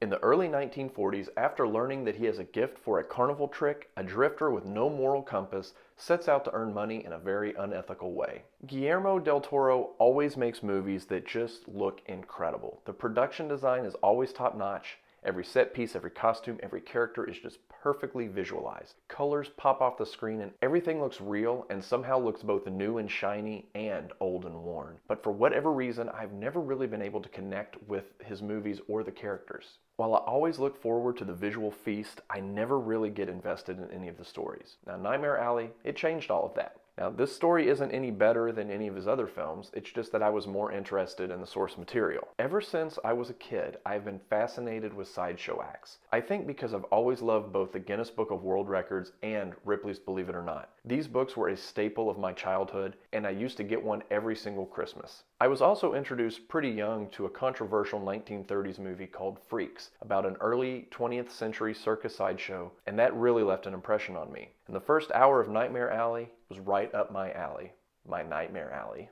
In the early 1940s, after learning that he has a gift for a carnival trick, a drifter with no moral compass sets out to earn money in a very unethical way. Guillermo del Toro always makes movies that just look incredible. The production design is always top-notch. Every set piece, every costume, every character is just perfectly visualized. Colors pop off the screen and everything looks real and somehow looks both new and shiny and old and worn. But for whatever reason, I've never really been able to connect with his movies or the characters. While I always look forward to the visual feast, I never really get invested in any of the stories. Now, Nightmare Alley, it changed all of that. Now, this story isn't any better than any of his other films, it's just that I was more interested in the source material. Ever since I was a kid, I've been fascinated with sideshow acts. I think because I've always loved both the Guinness Book of World Records and Ripley's Believe It or Not. These books were a staple of my childhood, and I used to get one every single Christmas. I was also introduced pretty young to a controversial 1930s movie called Freaks, about an early 20th century circus sideshow, and that really left an impression on me. And the first hour of Nightmare Alley was right up my alley. My nightmare alley.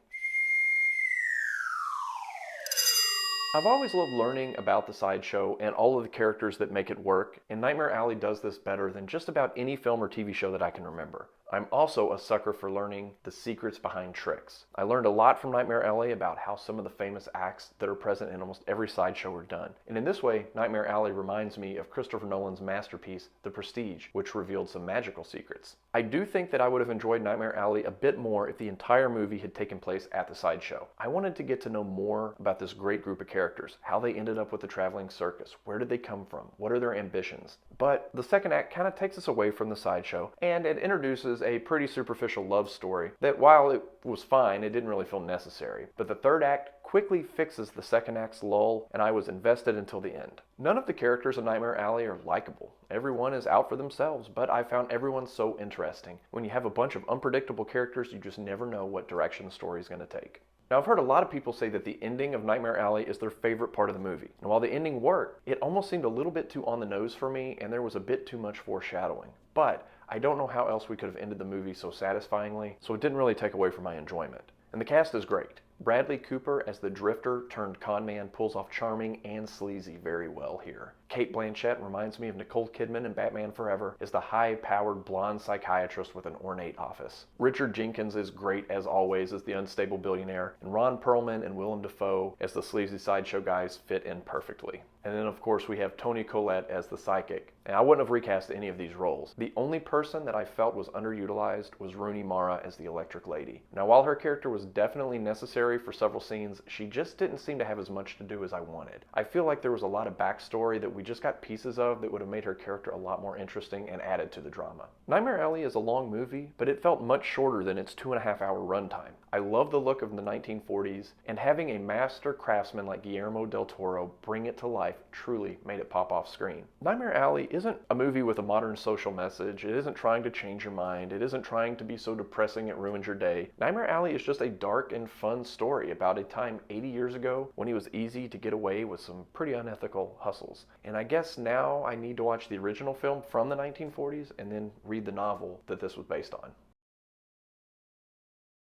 I've always loved learning about the sideshow and all of the characters that make it work, and Nightmare Alley does this better than just about any film or TV show that I can remember. I'm also a sucker for learning the secrets behind tricks. I learned a lot from Nightmare Alley about how some of the famous acts that are present in almost every sideshow are done. And in this way, Nightmare Alley reminds me of Christopher Nolan's masterpiece, The Prestige, which revealed some magical secrets. I do think that I would have enjoyed Nightmare Alley a bit more if the entire movie had taken place at the sideshow. I wanted to get to know more about this great group of characters, how they ended up with the traveling circus, where did they come from, what are their ambitions. But the second act kind of takes us away from the sideshow, and it introduces a pretty superficial love story that, while it was fine, it didn't really feel necessary. But the third act quickly fixes the second act's lull, and I was invested until the end. None of the characters in Nightmare Alley are likable. Everyone is out for themselves, but I found everyone so interesting. When you have a bunch of unpredictable characters, you just never know what direction the story is going to take. Now, I've heard a lot of people say that the ending of Nightmare Alley is their favorite part of the movie. And while the ending worked, it almost seemed a little bit too on the nose for me, and there was a bit too much foreshadowing. But I don't know how else we could have ended the movie so satisfyingly, so it didn't really take away from my enjoyment. And the cast is great. Bradley Cooper as the drifter turned conman pulls off charming and sleazy very well here. Cate Blanchett reminds me of Nicole Kidman in Batman Forever as the high-powered blonde psychiatrist with an ornate office. Richard Jenkins is great as always as the unstable billionaire, and Ron Perlman and Willem Dafoe as the sleazy sideshow guys fit in perfectly. And then of course we have Toni Collette as the psychic. And I wouldn't have recast any of these roles. The only person that I felt was underutilized was Rooney Mara as the Electric Lady. Now, while her character was definitely necessary for several scenes, she just didn't seem to have as much to do as I wanted. I feel like there was a lot of backstory that we just got pieces of that would have made her character a lot more interesting and added to the drama. Nightmare Alley is a long movie, but it felt much shorter than its 2.5-hour runtime. I love the look of the 1940s, and having a master craftsman like Guillermo del Toro bring it to life truly made it pop off screen. Nightmare Alley isn't a movie with a modern social message. It isn't trying to change your mind. It isn't trying to be so depressing it ruins your day. Nightmare Alley is just a dark and fun story about a time 80 years ago when it was easy to get away with some pretty unethical hustles. And I guess now I need to watch the original film from the 1940s and then read the novel that this was based on.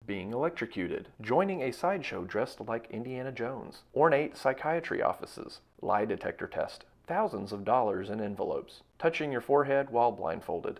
Being electrocuted, joining a sideshow dressed like Indiana Jones, ornate psychiatry offices, lie detector test, thousands of dollars in envelopes, touching your forehead while blindfolded.